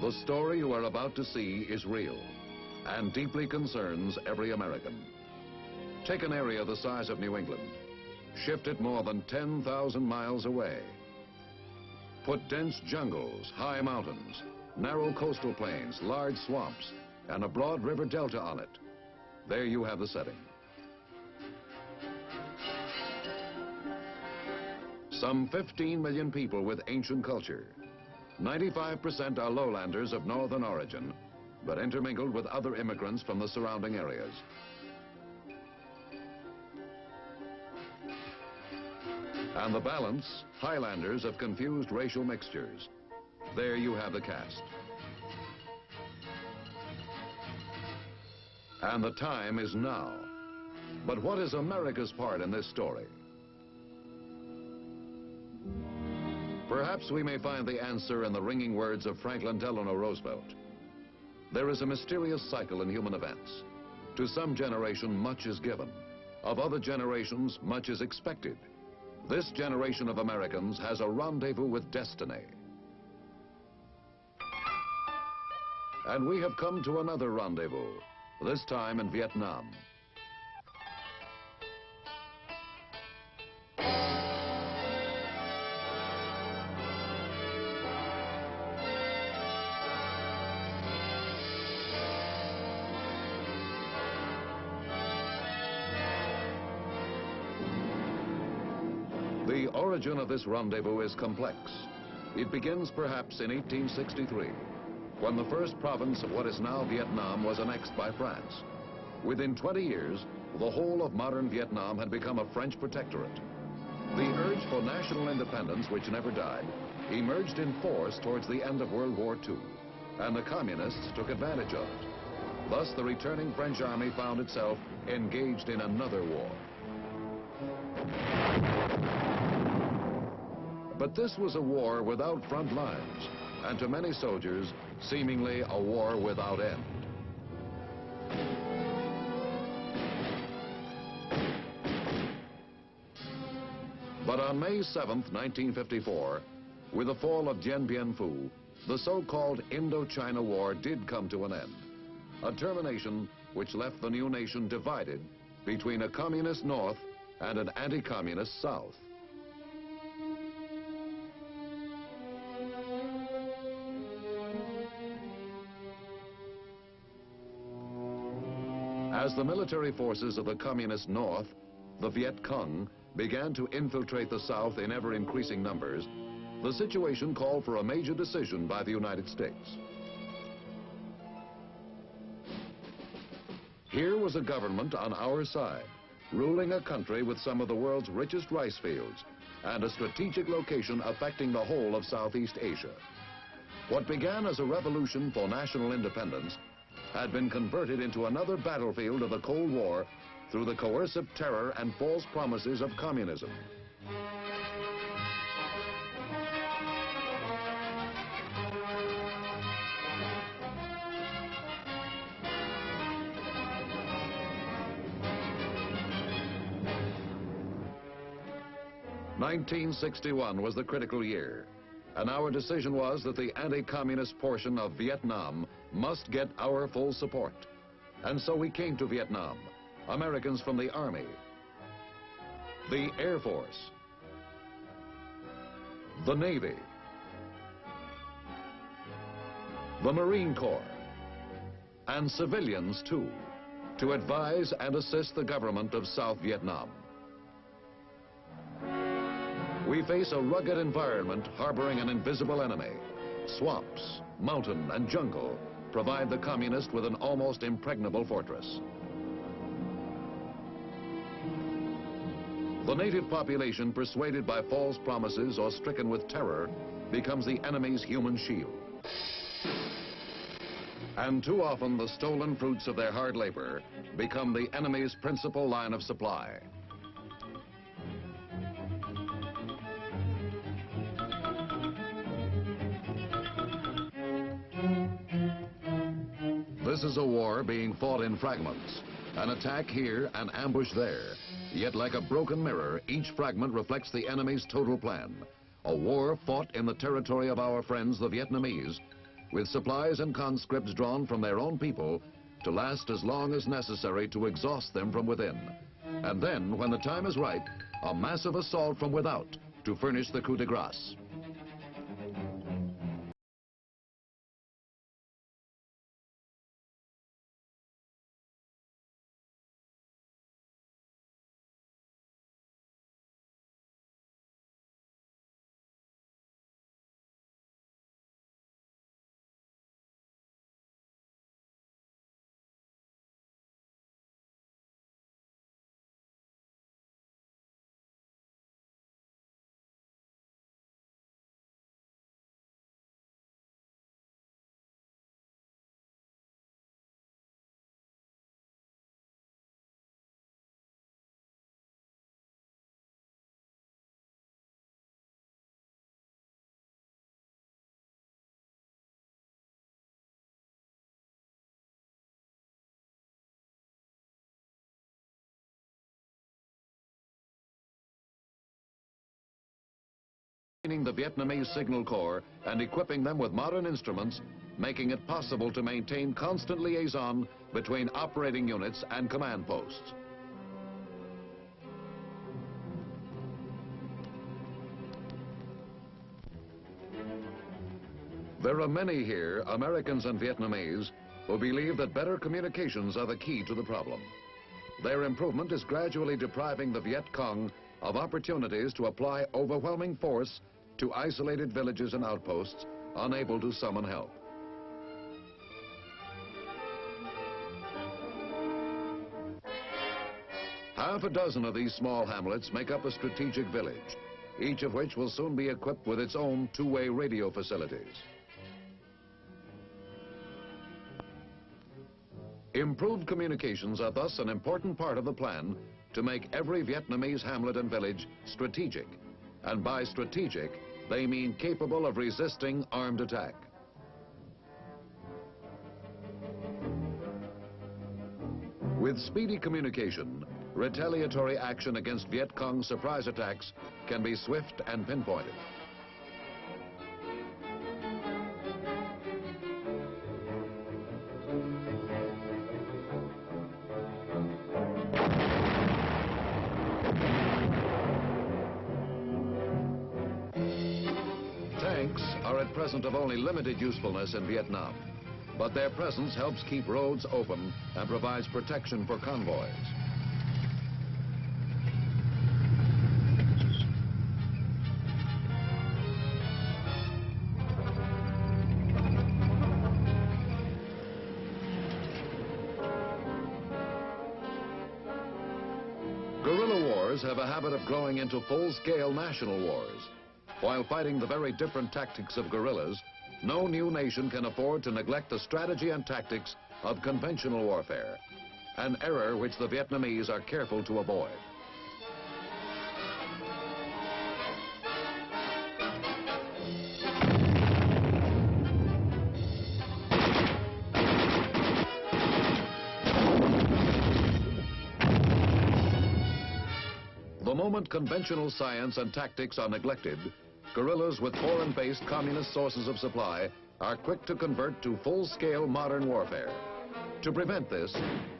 The story you are about to see is real and deeply concerns every American. Take an area the size of New England, shift it more than 10,000 miles away. Put dense jungles, high mountains, narrow coastal plains, large swamps, and a broad river delta on it. There you have the setting. Some 15 million people with ancient culture. 95% are lowlanders of northern origin, but intermingled with other immigrants from the surrounding areas. And the balance, highlanders of confused racial mixtures. There you have the cast. And the time is now. But what is America's part in this story? Perhaps we may find the answer in the ringing words of Franklin Delano Roosevelt. There is a mysterious cycle in human events. To some generation, much is given. Of other generations, much is expected. This generation of Americans has a rendezvous with destiny. And we have come to another rendezvous, this time in Vietnam. The origin of this rendezvous is complex. It begins perhaps in 1863, when the first province of what is now Vietnam was annexed by France. Within 20 years, the whole of modern Vietnam had become a French protectorate. The urge for national independence, which never died, emerged in force towards the end of World War II, and the communists took advantage of it. Thus, the returning French army found itself engaged in another war. But this was a war without front lines, and to many soldiers, seemingly a war without end. But on May 7th, 1954, with the fall of Dien Bien Phu, the so-called Indochina War did come to an end, a termination which left the new nation divided between a communist North and an anti-communist South. As the military forces of the communist North, the Viet Cong, began to infiltrate the South in ever-increasing numbers, the situation called for a major decision by the United States. Here was a government on our side, ruling a country with some of the world's richest rice fields and a strategic location affecting the whole of Southeast Asia. What began as a revolution for national independence had been converted into another battlefield of the Cold War through the coercive terror and false promises of communism. (1961) was the critical year, and our decision was that the anti-communist portion of Vietnam must get our full support. And so we came to Vietnam, Americans from the Army, the Air Force, the Navy, the Marine Corps, and civilians too, to advise and assist the government of South Vietnam. We face a rugged environment harboring an invisible enemy. Swamps, mountain, and jungle provide the communist with an almost impregnable fortress. The native population, persuaded by false promises or stricken with terror, becomes the enemy's human shield. And too often, the stolen fruits of their hard labor become the enemy's principal line of supply. This is a war being fought in fragments, an attack here, an ambush there. Yet like a broken mirror, each fragment reflects the enemy's total plan. A war fought in the territory of our friends, the Vietnamese, with supplies and conscripts drawn from their own people to last as long as necessary to exhaust them from within. And then, when the time is right, a massive assault from without to furnish the coup de grace. Training the Vietnamese Signal Corps and equipping them with modern instruments, making it possible to maintain constant liaison between operating units and command posts. There are many here, Americans and Vietnamese, who believe that better communications are the key to the problem. Their improvement is gradually depriving the Viet Cong of opportunities to apply overwhelming force to isolated villages and outposts, unable to summon help. Half a dozen of these small hamlets make up a strategic village, each of which will soon be equipped with its own two-way radio facilities. Improved communications are thus an important part of the plan to make every Vietnamese hamlet and village strategic. And by strategic, they mean capable of resisting armed attack. With speedy communication, retaliatory action against Viet Cong surprise attacks can be swift and pinpointed. Tanks are at present of only limited usefulness in Vietnam, but their presence helps keep roads open and provides protection for convoys. Guerrilla wars have a habit of growing into full-scale national wars. While fighting the very different tactics of guerrillas, no new nation can afford to neglect the strategy and tactics of conventional warfare, an error which the Vietnamese are careful to avoid. The moment conventional science and tactics are neglected, guerrillas with foreign-based communist sources of supply are quick to convert to full-scale modern warfare. To prevent this,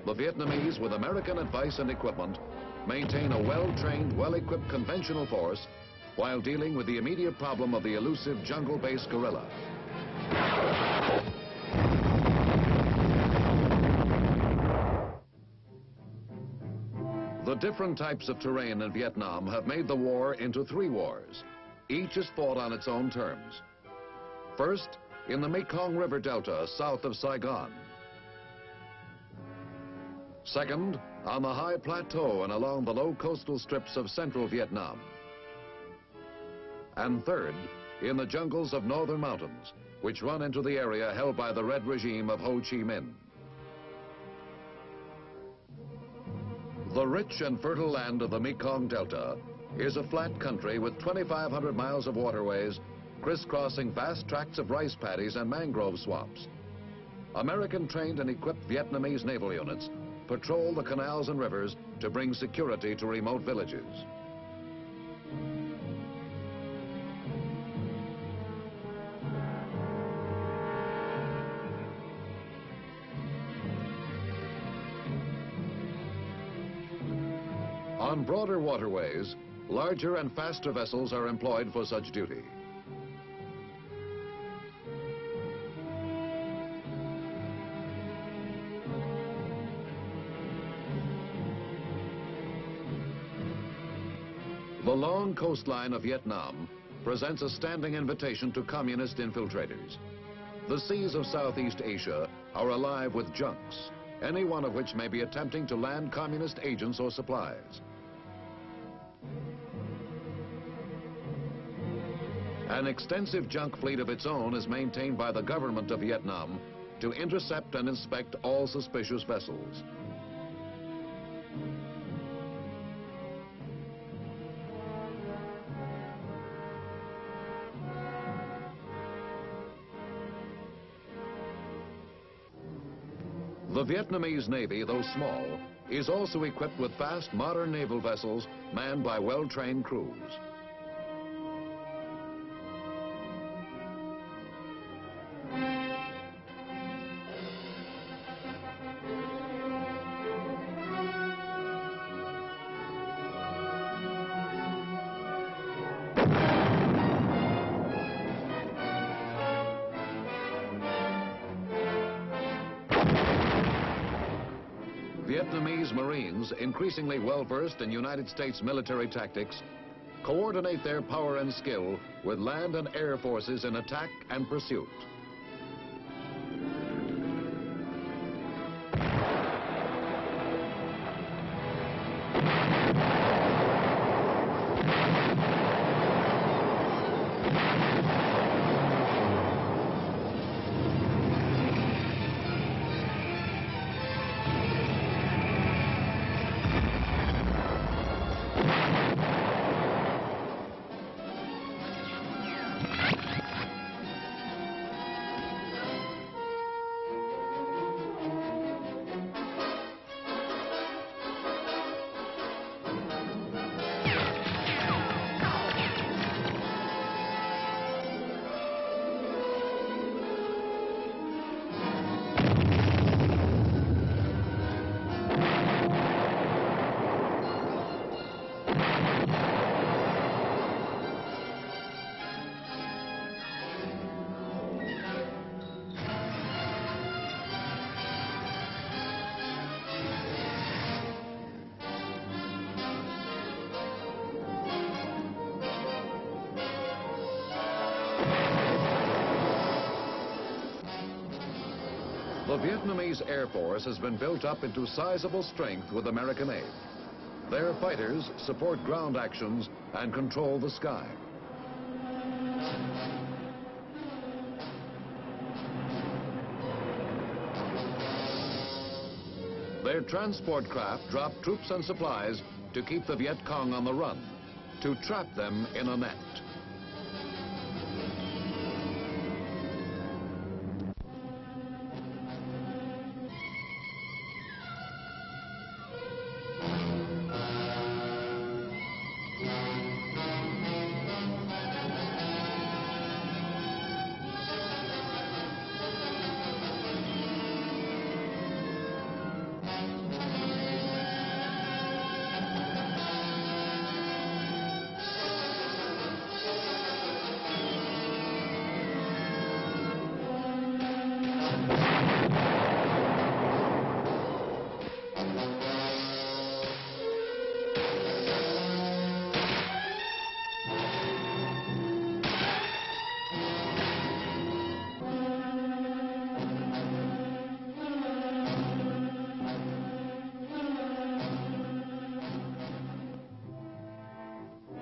the Vietnamese, with American advice and equipment, maintain a well-trained, well-equipped conventional force while dealing with the immediate problem of the elusive jungle-based guerrilla. The different types of terrain in Vietnam have made the war into three wars. Each is fought on its own terms. First, in the Mekong River Delta south of Saigon. Second, on the high plateau and along the low coastal strips of central Vietnam. And third, in the jungles of northern mountains, which run into the area held by the Red regime of Ho Chi Minh. The rich and fertile land of the Mekong Delta is a flat country with 2,500 miles of waterways crisscrossing vast tracts of rice paddies and mangrove swamps. American-trained and equipped Vietnamese naval units patrol the canals and rivers to bring security to remote villages. On broader waterways, larger and faster vessels are employed for such duty. The long coastline of Vietnam presents a standing invitation to communist infiltrators. The seas of Southeast Asia are alive with junks, any one of which may be attempting to land communist agents or supplies. An extensive junk fleet of its own is maintained by the government of Vietnam to intercept and inspect all suspicious vessels. The Vietnamese Navy, though small, is also equipped with fast, modern naval vessels manned by well-trained crews. Vietnamese Marines, increasingly well-versed in United States military tactics, coordinate their power and skill with land and air forces in attack and pursuit. The Vietnamese Air Force has been built up into sizable strength with American aid. Their fighters support ground actions and control the sky. Their transport craft drop troops and supplies to keep the Viet Cong on the run, to trap them in a net.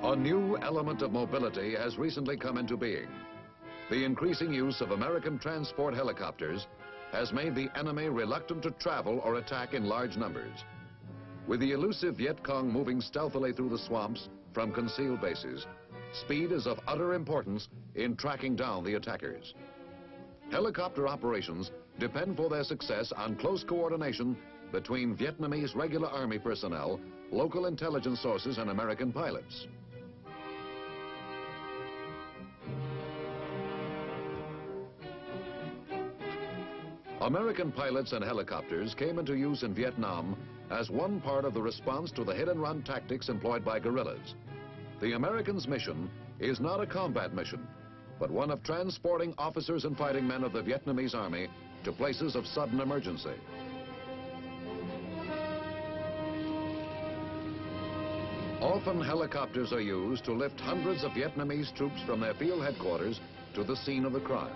A new element of mobility has recently come into being. The increasing use of American transport helicopters has made the enemy reluctant to travel or attack in large numbers. With the elusive Viet Cong moving stealthily through the swamps from concealed bases, speed is of utter importance in tracking down the attackers. Helicopter operations depend for their success on close coordination between Vietnamese regular army personnel, local intelligence sources, and American pilots. American pilots and helicopters came into use in Vietnam as one part of the response to the hit-and-run tactics employed by guerrillas. The Americans' mission is not a combat mission, but one of transporting officers and fighting men of the Vietnamese army to places of sudden emergency. Often helicopters are used to lift hundreds of Vietnamese troops from their field headquarters to the scene of the crime.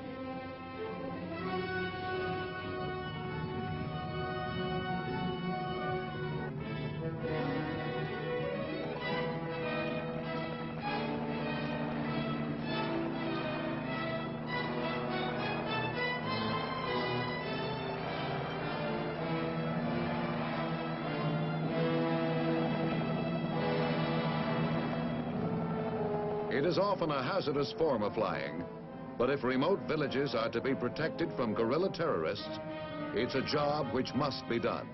It is often a hazardous form of flying, but if remote villages are to be protected from guerrilla terrorists, it's a job which must be done.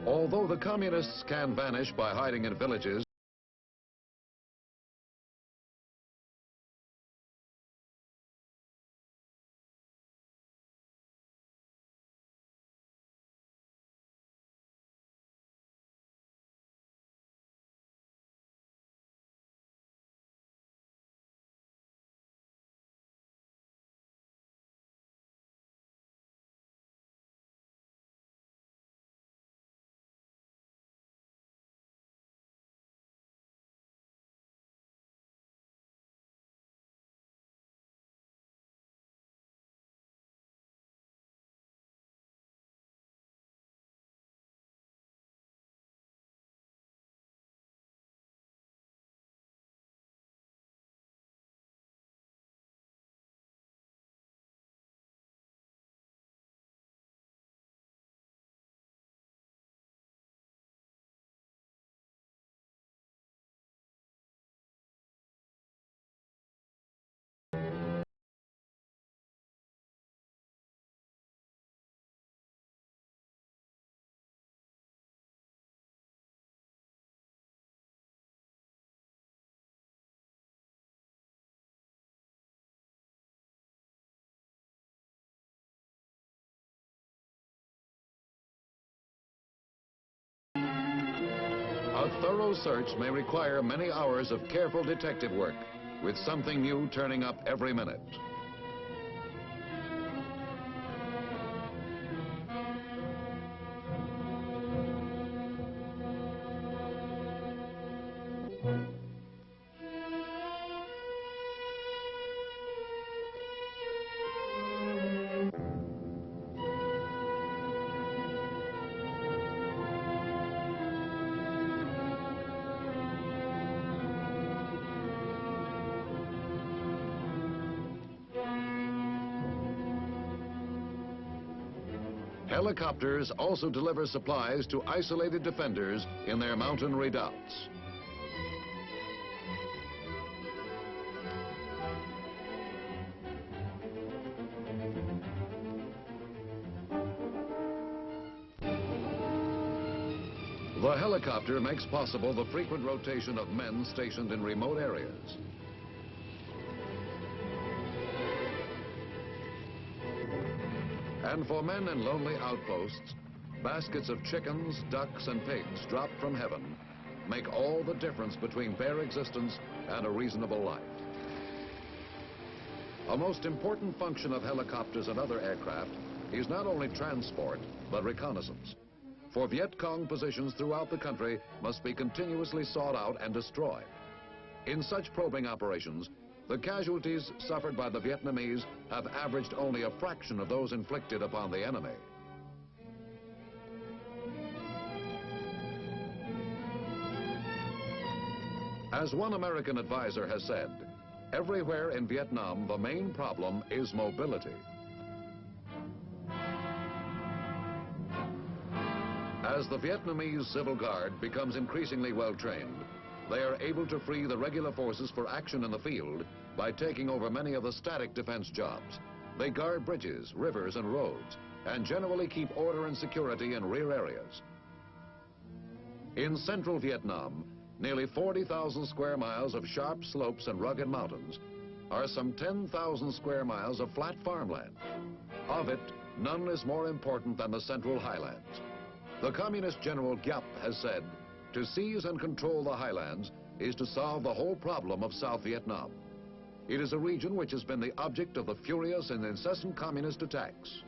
Although the communists can vanish by hiding in villages, a thorough search may require many hours of careful detective work, with something new turning up every minute. Helicopters also deliver supplies to isolated defenders in their mountain redoubts. The helicopter makes possible the frequent rotation of men stationed in remote areas. And for men in lonely outposts, baskets of chickens, ducks, and pigs dropped from heaven make all the difference between bare existence and a reasonable life. A most important function of helicopters and other aircraft is not only transport, but reconnaissance. For Viet Cong positions throughout the country must be continuously sought out and destroyed. In such probing operations, the casualties suffered by the Vietnamese have averaged only a fraction of those inflicted upon the enemy. As one American advisor has said, everywhere in Vietnam, the main problem is mobility. As the Vietnamese Civil Guard becomes increasingly well-trained, they are able to free the regular forces for action in the field by taking over many of the static defense jobs. They guard bridges, rivers, and roads, and generally keep order and security in rear areas. In central Vietnam, nearly 40,000 square miles of sharp slopes and rugged mountains are some 10,000 square miles of flat farmland. Of it, none is more important than the Central Highlands. The Communist General Giap has said, to seize and control the highlands is to solve the whole problem of South Vietnam. It is a region which has been the object of the furious and incessant communist attacks.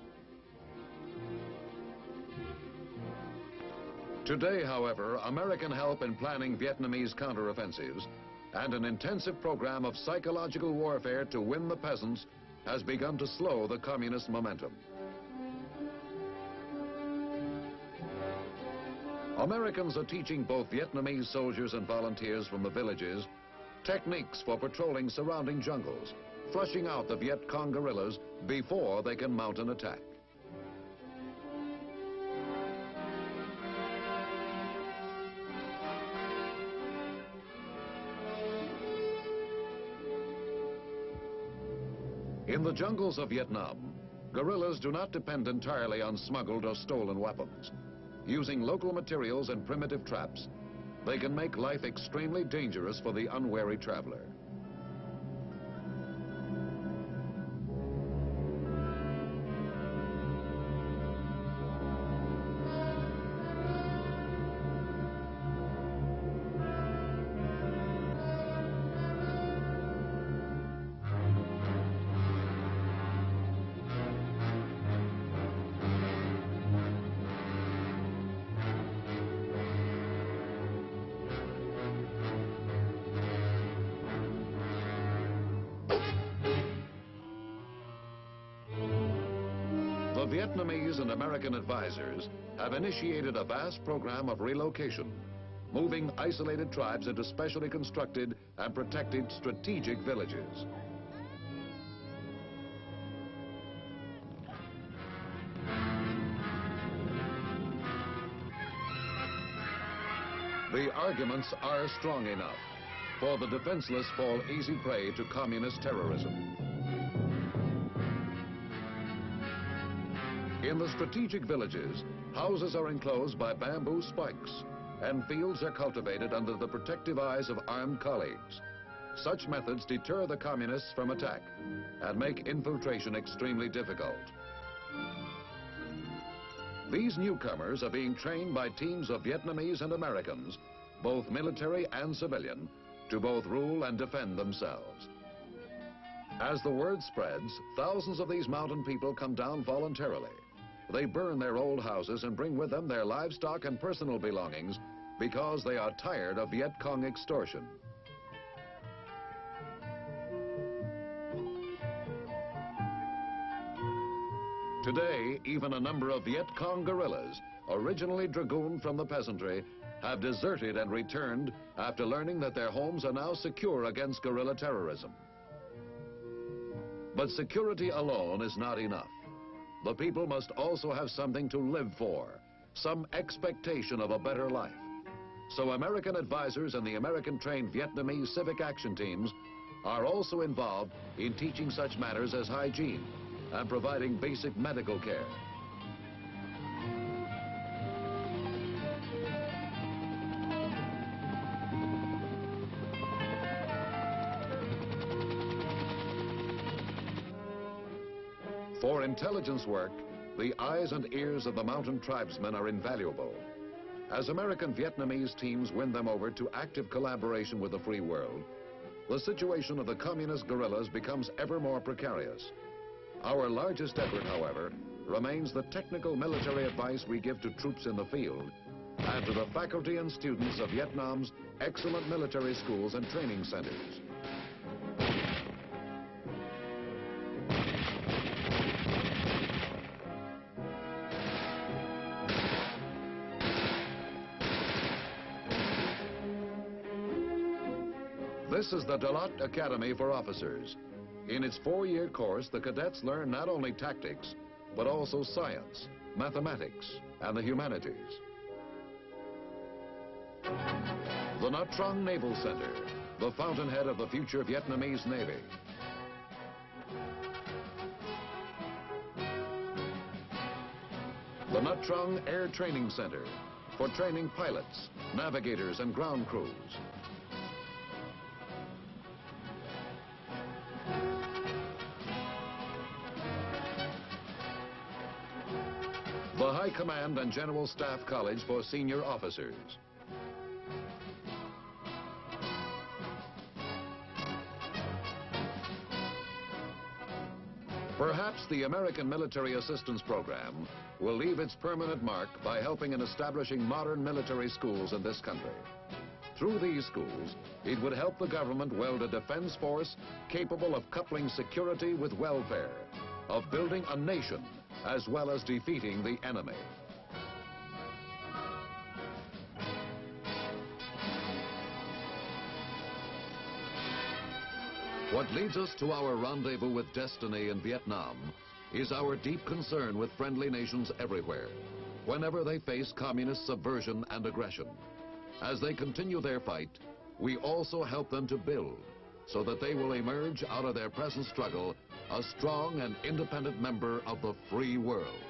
Today, however, American help in planning Vietnamese counteroffensives and an intensive program of psychological warfare to win the peasants has begun to slow the communist momentum. Americans are teaching both Vietnamese soldiers and volunteers from the villages techniques for patrolling surrounding jungles, flushing out the Viet Cong guerrillas before they can mount an attack. In the jungles of Vietnam, guerrillas do not depend entirely on smuggled or stolen weapons. Using local materials and primitive traps, they can make life extremely dangerous for the unwary traveler. The Vietnamese and American advisors have initiated a vast program of relocation, moving isolated tribes into specially constructed and protected strategic villages. The arguments are strong enough, for the defenseless fall easy prey to communist terrorism. In the strategic villages, houses are enclosed by bamboo spikes, and fields are cultivated under the protective eyes of armed colleagues. Such methods deter the communists from attack and make infiltration extremely difficult. These newcomers are being trained by teams of Vietnamese and Americans, both military and civilian, to both rule and defend themselves. As the word spreads, thousands of these mountain people come down voluntarily. They burn their old houses and bring with them their livestock and personal belongings because they are tired of Viet Cong extortion. Today, even a number of Viet Cong guerrillas, originally dragooned from the peasantry, have deserted and returned after learning that their homes are now secure against guerrilla terrorism. But security alone is not enough. The people must also have something to live for, some expectation of a better life. So American advisors and the American-trained Vietnamese civic action teams are also involved in teaching such matters as hygiene and providing basic medical care. For intelligence work, the eyes and ears of the mountain tribesmen are invaluable. As American Vietnamese teams win them over to active collaboration with the free world, the situation of the communist guerrillas becomes ever more precarious. Our largest effort, however, remains the technical military advice we give to troops in the field and to the faculty and students of Vietnam's excellent military schools and training centers. This is the Delot Academy for Officers. In its 4-year course, the cadets learn not only tactics, but also science, mathematics, and the humanities. The Nha Trang Naval Center, the fountainhead of the future Vietnamese Navy. The Nha Trang Air Training Center, for training pilots, navigators, and ground crews. The High Command and General Staff College for senior officers. Perhaps the American Military Assistance Program will leave its permanent mark by helping in establishing modern military schools in this country. Through these schools, it would help the government weld a defense force capable of coupling security with welfare, of building a nation as well as defeating the enemy. What leads us to our rendezvous with destiny in Vietnam is our deep concern with friendly nations everywhere, whenever they face communist subversion and aggression. As they continue their fight, we also help them to build, so that they will emerge out of their present struggle a strong and independent member of the free world.